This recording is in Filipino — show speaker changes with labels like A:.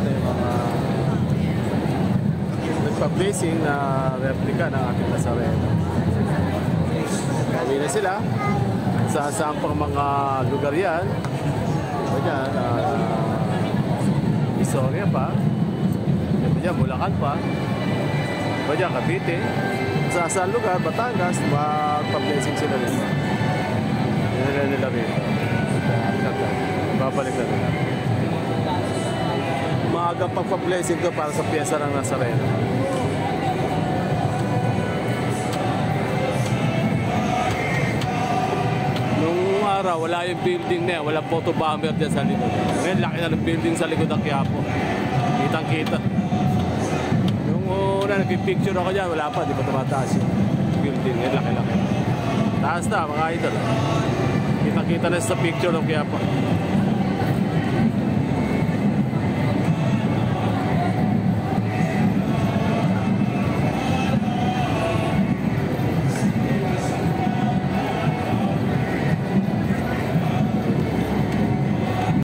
A: na yung mga nagpa-blazing na replica ng ating Nazareno. Pauwi na sila. Saan pang mga lugar yan. Ganyan, Isoria pa. Ganyan, Bulacan pa. Ganyan, Cavite. Saan lugar, Batangas, magpa-blazing sila nila. Yan nila rito. Babalik na nila. Maagang pagpa-blazing ko para sa piyesa ng Nazareno. Nung araw, wala yung building na yan. Walang photo bomber dyan sa likod. Ngayon, laki na ng building sa likod ng Quiapo. Kitang-kita. Nung una, nagpipicture ako dyan, wala pa. Di ba tumataas yung building. Ngayon, laki-laki. Taas na, mga idol. Kitang-kita na sa picture ng Quiapo.